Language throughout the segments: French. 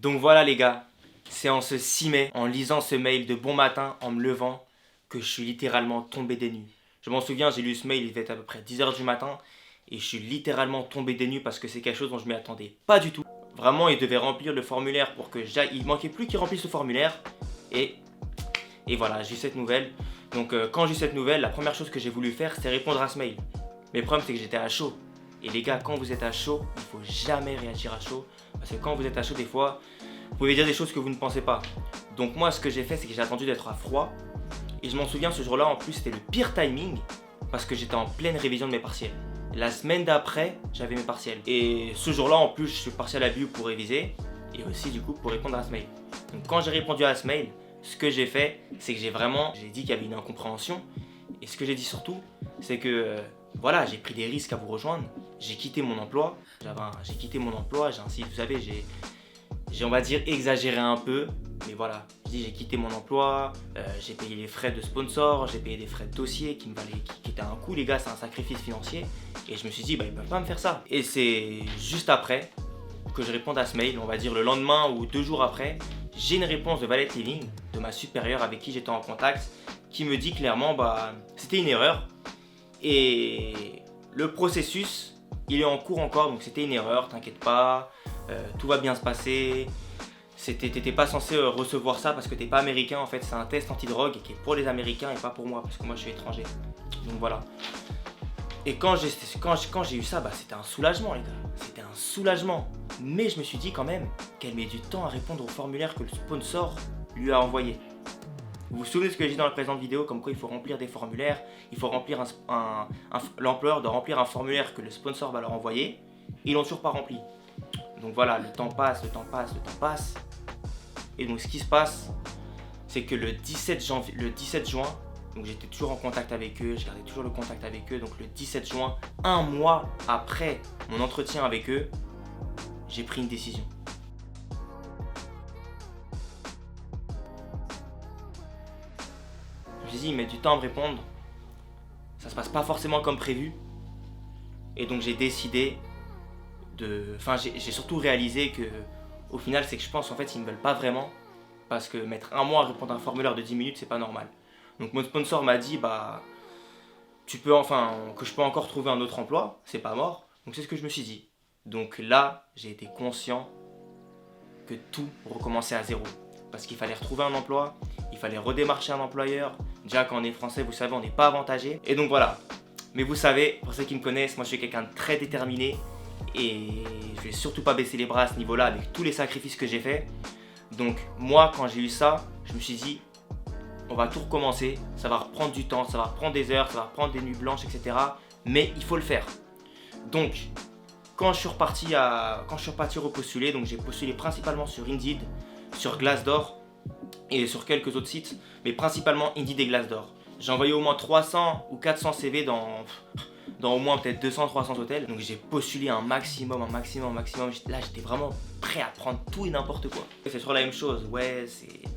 Donc voilà les gars, c'est en ce 6 mai, en lisant ce mail de bon matin, en me levant, que je suis littéralement tombé des nues. Je m'en souviens, j'ai lu ce mail, il devait être à peu près 10 h du matin, et je suis littéralement tombé des nues parce que c'est quelque chose dont je m'y attendais pas du tout. Vraiment, il devait remplir le formulaire pour que j'aille, il manquait plus qu'il remplisse le formulaire, et voilà, j'ai eu cette nouvelle. Donc quand j'ai eu cette nouvelle, la première chose que j'ai voulu faire, c'est répondre à ce mail. Mais le problème, c'est que j'étais à chaud. Et les gars, quand vous êtes à chaud, il faut jamais réagir à chaud. Parce que quand vous êtes à chaud, des fois, vous pouvez dire des choses que vous ne pensez pas. Donc moi, ce que j'ai fait, c'est que j'ai attendu d'être à froid. Et je m'en souviens, ce jour-là, en plus, c'était le pire timing. Parce que j'étais en pleine révision de mes partiels. La semaine d'après, j'avais mes partiels. Et ce jour-là, en plus, je suis parti à la BU pour réviser. Et aussi, du coup, pour répondre à ce mail. Donc quand j'ai répondu à ce mail, ce que j'ai fait, c'est que j'ai dit qu'il y avait une incompréhension. Et ce que j'ai dit surtout, c'est que voilà, j'ai pris des risques à vous rejoindre. J'ai quitté mon emploi. J'ai quitté mon emploi. Vous savez, j'ai on va dire exagéré un peu. Mais voilà, j'ai quitté mon emploi. J'ai payé les frais de sponsor. J'ai payé des frais de dossier qui étaient un coût, les gars, c'est un sacrifice financier. Et je me suis dit, bah ils peuvent pas me faire ça. Et c'est juste après que je réponde à ce mail, on va dire le lendemain ou 2 jours après, j'ai une réponse de Valet Living, de ma supérieure avec qui j'étais en contact, qui me dit clairement, bah c'était une erreur. Et le processus, il est en cours encore, donc c'était une erreur, t'inquiète pas, tout va bien se passer. T'étais pas censé recevoir ça parce que t'es pas américain, en fait c'est un test antidrogue qui est pour les américains et pas pour moi parce que moi je suis étranger. Donc voilà. Et quand j'ai eu ça, bah c'était un soulagement les gars, c'était un soulagement. Mais je me suis dit quand même qu'elle met du temps à répondre au formulaire que le sponsor lui a envoyé. Vous vous souvenez de ce que j'ai dit dans la présente vidéo, comme quoi il faut remplir des formulaires, il faut remplir l'employeur doit remplir un formulaire que le sponsor va leur envoyer, et ils l'ont toujours pas rempli. Donc voilà, le temps passe. Et donc ce qui se passe, c'est que le 17 juin, donc j'étais toujours en contact avec eux, je gardais toujours le contact avec eux, donc le 17 juin, un mois après mon entretien avec eux, j'ai pris une décision. Je me suis dit, ils mettent du temps à me répondre, ça se passe pas forcément comme prévu, et donc j'ai décidé j'ai surtout réalisé que, au final, c'est que je pense en fait ils me veulent pas vraiment, parce que mettre un mois à répondre à un formulaire de 10 minutes, c'est pas normal. Donc mon sponsor m'a dit, bah, que je peux encore trouver un autre emploi, c'est pas mort, donc c'est ce que je me suis dit. Donc là, j'ai été conscient que tout recommençait à zéro. Parce qu'il fallait retrouver un emploi, il fallait redémarcher un employeur. Déjà, quand on est français, vous savez, on n'est pas avantagé. Et donc voilà. Mais vous savez, pour ceux qui me connaissent, moi je suis quelqu'un de très déterminé. Et je vais surtout pas baisser les bras à ce niveau-là avec tous les sacrifices que j'ai faits. Donc moi, quand j'ai eu ça, je me suis dit, on va tout recommencer. Ça va reprendre du temps, ça va reprendre des heures, ça va reprendre des nuits blanches, etc. Mais il faut le faire. Donc, quand je suis reparti repostuler, donc j'ai postulé principalement sur Indeed, sur Glassdoor et sur quelques autres sites, mais principalement Indeed et Glassdoor. J'ai envoyé au moins 300 ou 400 CV dans au moins peut-être 200-300 hôtels. Donc j'ai postulé un maximum. Là j'étais vraiment prêt à prendre tout et n'importe quoi. C'est toujours la même chose, ouais,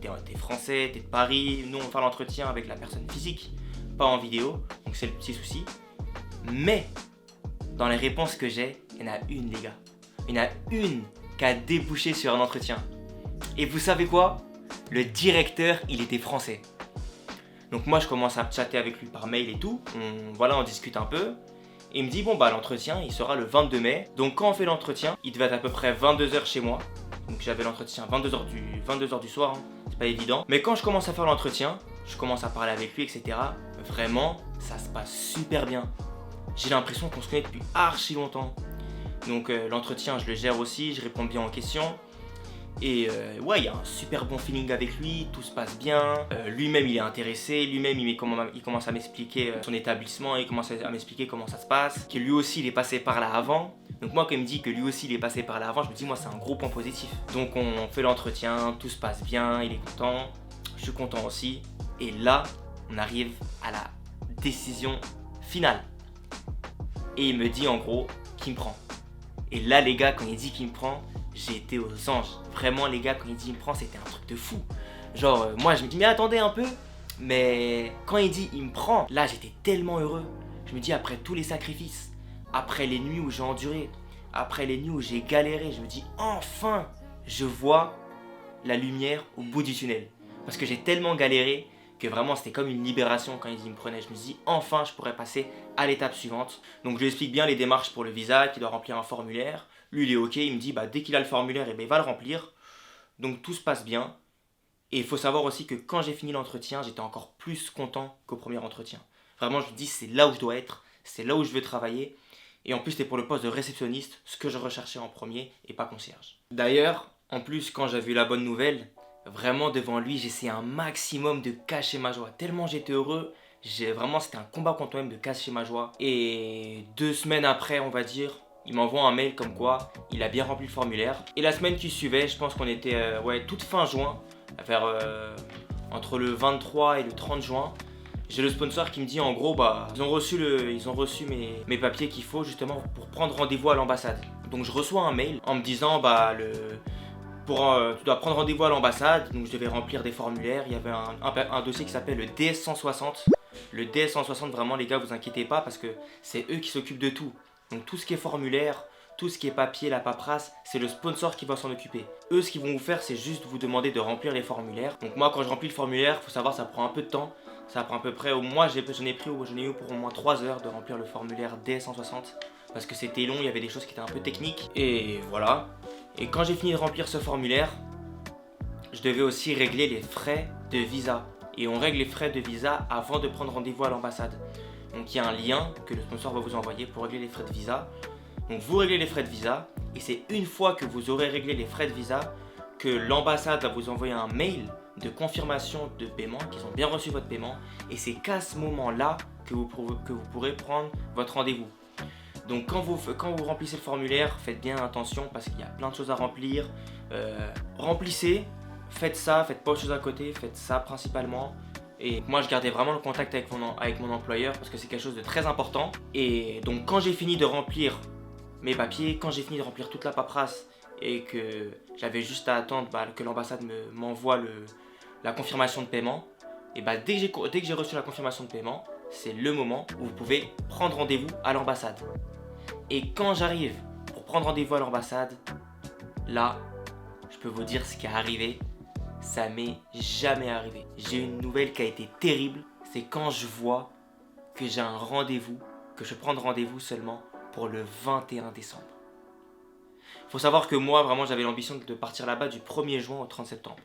t'es français, t'es de Paris, nous on va faire l'entretien avec la personne physique, pas en vidéo, donc c'est le petit souci. Mais dans les réponses que j'ai, il y en a une les gars. Il y en a une qui a débouché sur un entretien. Et vous savez quoi? Le directeur, il était français. Donc moi je commence à chatter avec lui par mail et tout. On discute un peu. Et il me dit bon bah l'entretien il sera le 22 mai. Donc quand on fait l'entretien, il devait être à peu près 22 h chez moi. Donc j'avais l'entretien 22 h du soir, hein. C'est pas évident. Mais quand je commence à faire l'entretien, je commence à parler avec lui, etc. Vraiment, ça se passe super bien. J'ai l'impression qu'on se connaît depuis archi longtemps. Donc l'entretien je le gère aussi, je réponds bien aux questions. Et ouais, il y a un super bon feeling avec lui, tout se passe bien. Lui-même il est intéressé, lui-même il commence à m'expliquer son établissement, il commence à m'expliquer comment ça se passe. Que lui aussi il est passé par là avant. Donc moi quand il me dit que lui aussi il est passé par là avant, je me dis moi c'est un gros point positif. Donc on fait l'entretien, tout se passe bien, il est content, je suis content aussi. Et là, on arrive à la décision finale. Et il me dit en gros qu'il me prend. Et là les gars, quand il dit qu'il me prend, j'ai été aux anges. Vraiment les gars, quand il dit il me prend, c'était un truc de fou. Genre moi je me dis mais attendez un peu. Mais quand il dit il me prend, là j'étais tellement heureux. Je me dis après tous les sacrifices, après les nuits où j'ai enduré, après les nuits où j'ai galéré, je me dis enfin je vois la lumière au bout du tunnel. Parce que j'ai tellement galéré que vraiment c'était comme une libération quand ils me prenaient. Je me dis enfin je pourrais passer à l'étape suivante. Donc je lui explique bien les démarches pour le visa, qu'il doit remplir un formulaire. Lui il est ok, il me dit dès qu'il a le formulaire, il va le remplir. Donc tout se passe bien. Et il faut savoir aussi que quand j'ai fini l'entretien, j'étais encore plus content qu'au premier entretien. Vraiment je me dis c'est là où je dois être, c'est là où je veux travailler. Et en plus c'était pour le poste de réceptionniste, ce que je recherchais en premier et pas concierge. D'ailleurs, en plus quand j'ai vu la bonne nouvelle, vraiment devant lui, j'essayais un maximum de cacher ma joie. Tellement j'étais heureux, vraiment c'était un combat contre moi-même de cacher ma joie. Et 2 semaines après, on va dire, il m'envoie un mail comme quoi il a bien rempli le formulaire. Et la semaine qui suivait, je pense qu'on était toute fin juin, vers entre le 23 et le 30 juin. J'ai le sponsor qui me dit en gros ils ont reçu mes papiers qu'il faut justement pour prendre rendez-vous à l'ambassade. Donc je reçois un mail en me disant tu dois prendre rendez-vous à l'ambassade, donc je devais remplir des formulaires. Il y avait un dossier qui s'appelle le DS160. Le DS160, vraiment les gars, vous inquiétez pas parce que c'est eux qui s'occupent de tout. Donc tout ce qui est formulaire, tout ce qui est papier, la paperasse, c'est le sponsor qui va s'en occuper. Eux, ce qu'ils vont vous faire, c'est juste vous demander de remplir les formulaires. Donc moi, quand je remplis le formulaire, faut savoir, ça prend un peu de temps. Ça prend à peu près, j'en ai eu pour au moins 3 heures de remplir le formulaire DS160. Parce que c'était long, il y avait des choses qui étaient un peu techniques. Et voilà. Et quand j'ai fini de remplir ce formulaire, je devais aussi régler les frais de visa. Et on règle les frais de visa avant de prendre rendez-vous à l'ambassade. Donc il y a un lien que le sponsor va vous envoyer pour régler les frais de visa. Donc vous réglez les frais de visa et c'est une fois que vous aurez réglé les frais de visa que l'ambassade va vous envoyer un mail de confirmation de paiement, qu'ils ont bien reçu votre paiement. Et c'est qu'à ce moment-là que vous pourrez prendre votre rendez-vous. Donc quand vous remplissez le formulaire, faites bien attention parce qu'il y a plein de choses à remplir. Remplissez, faites ça, faites pas autre chose à côté, faites ça principalement. Et moi je gardais vraiment le contact avec mon employeur parce que c'est quelque chose de très important. Et donc quand j'ai fini de remplir mes papiers, quand j'ai fini de remplir toute la paperasse et que j'avais juste à attendre que l'ambassade m'envoie la confirmation de paiement, et dès que j'ai reçu la confirmation de paiement, c'est le moment où vous pouvez prendre rendez-vous à l'ambassade. Et quand j'arrive pour prendre rendez-vous à l'ambassade, là, je peux vous dire ce qui est arrivé, ça m'est jamais arrivé. J'ai une nouvelle qui a été terrible, c'est quand je vois que j'ai un rendez-vous, que je prends rendez-vous seulement pour le 21 décembre. Faut savoir que moi, vraiment, j'avais l'ambition de partir là-bas du 1er juin au 30 septembre.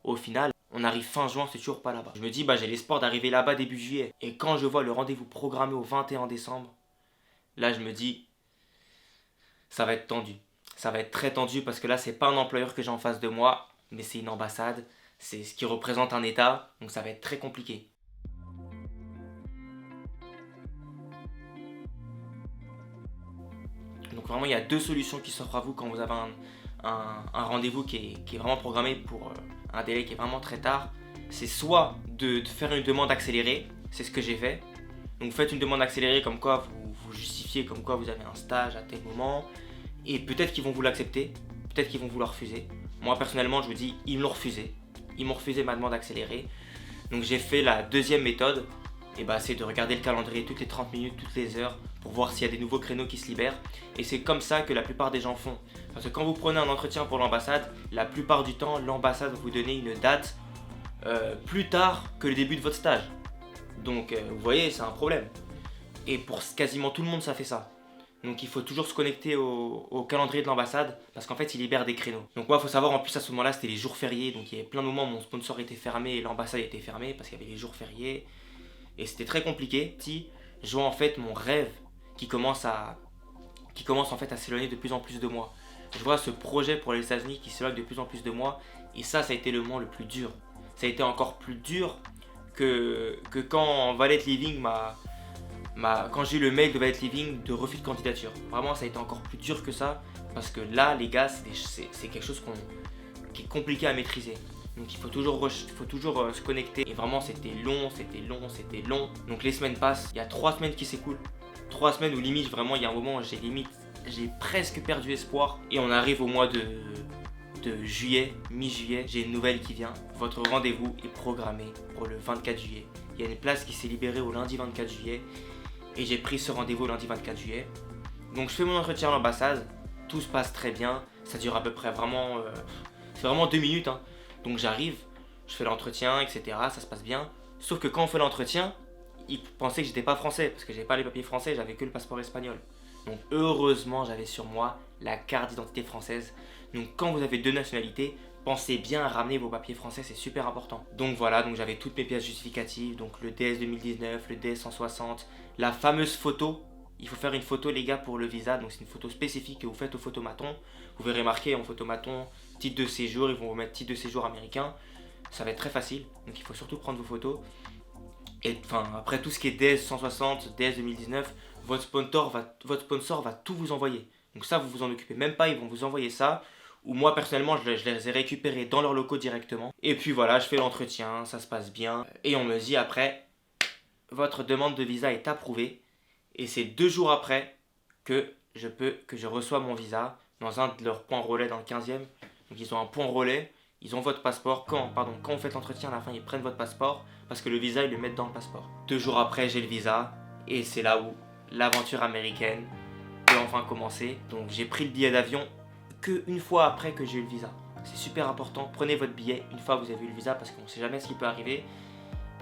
Au final, on arrive fin juin, c'est toujours pas là-bas. Je me dis, j'ai l'espoir d'arriver là-bas début juillet. Et quand je vois le rendez-vous programmé au 21 décembre, là, je me dis, ça va être tendu. Ça va être très tendu parce que là, c'est pas un employeur que j'ai en face de moi, mais c'est une ambassade. C'est ce qui représente un État, donc ça va être très compliqué. Donc vraiment, il y a 2 solutions qui s'offrent à vous quand vous avez un rendez-vous qui est vraiment programmé pour un délai qui est vraiment très tard. C'est soit de faire une demande accélérée, c'est ce que j'ai fait. Donc faites une demande accélérée comme quoi vous justifiez comme quoi vous avez un stage à tel moment. Et peut-être qu'ils vont vous l'accepter, peut-être qu'ils vont vous le refuser. Moi personnellement, je vous dis, ils me l'ont refusé. Ils m'ont refusé ma demande accélérée. Donc j'ai fait la deuxième méthode. Et c'est de regarder le calendrier toutes les 30 minutes, toutes les heures, pour voir s'il y a des nouveaux créneaux qui se libèrent. Et c'est comme ça que la plupart des gens font. Parce que quand vous prenez un entretien pour l'ambassade, la plupart du temps, l'ambassade va vous donner une date plus tard que le début de votre stage. Donc vous voyez, c'est un problème. Et pour quasiment tout le monde, ça fait ça. Donc il faut toujours se connecter au calendrier de l'ambassade parce qu'en fait, ils libèrent des créneaux. Donc moi, il faut savoir, en plus à ce moment-là, c'était les jours fériés. Donc il y avait plein de moments où mon sponsor était fermé et l'ambassade était fermée parce qu'il y avait les jours fériés. Et c'était très compliqué. Je vois en fait mon rêve qui commence en fait à s'éloigner de plus en plus de moi. Je vois ce projet pour les États-Unis qui s'éloigne de plus en plus de moi. Et ça a été le moment le plus dur. Ça a été encore plus dur que quand Valet Living quand j'ai eu le mail de Valet Living de refus de candidature. Vraiment, ça a été encore plus dur que ça. Parce que là, les gars, c'est quelque chose qui est compliqué à maîtriser. Donc il faut toujours se connecter. Et vraiment c'était long. Donc les semaines passent, il y a 3 semaines qui s'écoulent. 3 semaines où limite vraiment il y a un moment où j'ai presque perdu espoir. Et on arrive au mois de juillet, mi-juillet, j'ai une nouvelle qui vient. Votre rendez-vous est programmé pour le 24 juillet. Il y a une place qui s'est libérée au lundi 24 juillet. Et j'ai pris ce rendez-vous au lundi 24 juillet. Donc je fais mon entretien à l'ambassade. Tout se passe très bien. Ça dure à peu près vraiment... c'est vraiment 2 minutes. Hein. Donc j'arrive, je fais l'entretien, etc. Ça se passe bien. Sauf que quand on fait l'entretien, ils pensaient que j'étais pas français. Parce que j'avais pas les papiers français, j'avais que le passeport espagnol. Donc heureusement, j'avais sur moi la carte d'identité française. Donc quand vous avez 2 nationalités, pensez bien à ramener vos papiers français, c'est super important. Donc voilà, donc j'avais toutes mes pièces justificatives, donc le DS 2019, le DS 160, la fameuse photo. Il faut faire une photo les gars pour le visa, donc c'est une photo spécifique que vous faites au photomaton. Vous verrez marqué en photomaton, titre de séjour, ils vont vous mettre titre de séjour américain. Ça va être très facile, donc il faut surtout prendre vos photos. Et enfin, après tout ce qui est DS 160, DS 2019, votre sponsor va tout vous envoyer. Donc ça, vous vous en occupez même pas, ils vont vous envoyer ça. Ou moi, personnellement, je les ai récupérés dans leurs locaux directement. Et puis voilà, je fais l'entretien, ça se passe bien. Et on me dit après, votre demande de visa est approuvée. Et c'est 2 jours après que je reçois mon visa dans un de leurs points relais dans le 15e. Donc ils ont un point relais, ils ont votre passeport. Quand vous faites l'entretien, à la fin, ils prennent votre passeport. Parce que le visa, ils le mettent dans le passeport. 2 jours après, j'ai le visa. Et c'est là où l'aventure américaine peut enfin commencer. Donc j'ai pris le billet d'avion qu'une fois après que j'ai eu le visa. C'est super important, prenez votre billet une fois que vous avez eu le visa parce qu'on ne sait jamais ce qui peut arriver.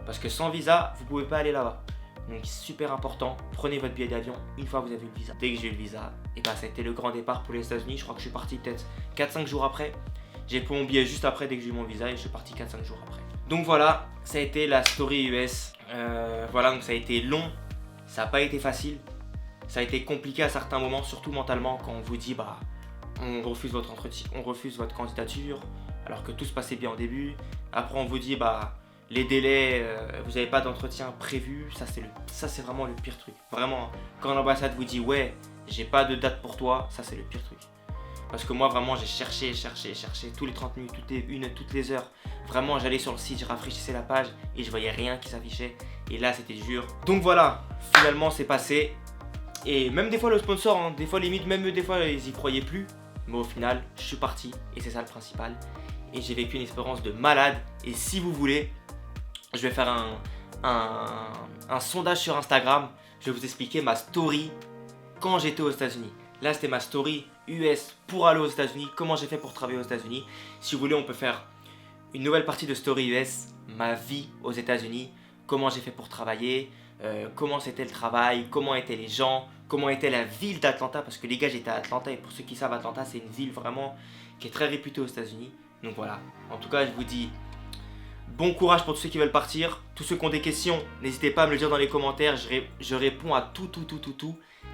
Parce que sans visa, vous ne pouvez pas aller là-bas. Donc c'est super important, prenez votre billet d'avion une fois que vous avez eu le visa. Dès que j'ai eu le visa, et bah, ça a été le grand départ pour les États-Unis. Je crois que je suis parti peut-être 4-5 jours après. J'ai pris mon billet juste après dès que j'ai eu mon visa et je suis parti 4-5 jours après. Donc voilà, ça a été la story US. Voilà, donc ça a été long, ça n'a pas été facile. Ça a été compliqué à certains moments, surtout mentalement, quand on vous dit bah on refuse votre entretien, on refuse votre candidature, alors que tout se passait bien au début. Après on vous dit bah les délais, vous n'avez pas d'entretien prévu, ça c'est vraiment le pire truc. Vraiment, quand l'ambassade vous dit ouais, j'ai pas de date pour toi, ça c'est le pire truc. Parce que moi vraiment j'ai cherché tous les 30 minutes, toutes les heures. Vraiment j'allais sur le site, je rafraîchissais la page et je voyais rien qui s'affichait. Et là c'était dur. Donc voilà, finalement c'est passé. Et même des fois le sponsor, hein, des fois limite, même des fois ils y croyaient plus. Mais au final, je suis parti et c'est ça le principal. Et j'ai vécu une expérience de malade. Et si vous voulez, je vais faire un sondage sur Instagram. Je vais vous expliquer ma story quand j'étais aux États-Unis. Là, c'était ma story US pour aller aux États-Unis. Comment j'ai fait pour travailler aux États-Unis. Si vous voulez, on peut faire une nouvelle partie de story US, ma vie aux États-Unis. Comment j'ai fait pour travailler. Comment c'était le travail, comment étaient les gens, comment était la ville d'Atlanta, parce que les gars j'étais à Atlanta et pour ceux qui savent Atlanta c'est une ville vraiment qui est très réputée aux États-Unis. Donc voilà, en tout cas je vous dis bon courage pour tous ceux qui veulent partir, tous ceux qui ont des questions, n'hésitez pas à me le dire dans les commentaires, je réponds à tout.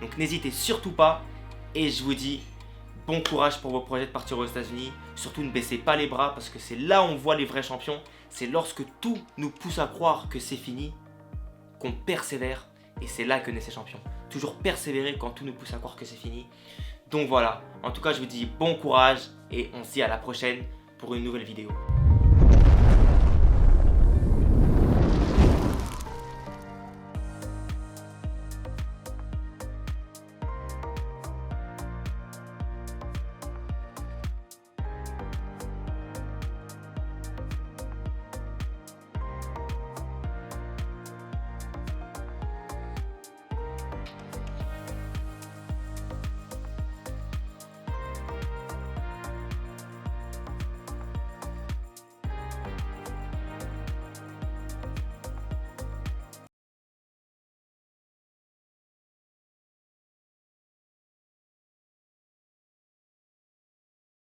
Donc n'hésitez surtout pas et je vous dis bon courage pour vos projets de partir aux États-Unis. Surtout ne baissez pas les bras parce que c'est là où on voit les vrais champions, c'est lorsque tout nous pousse à croire que c'est fini qu'on persévère et c'est là que naissent les champions. Toujours persévérer quand tout nous pousse à croire que c'est fini. Donc voilà, en tout cas je vous dis bon courage et on se dit à la prochaine pour une nouvelle vidéo.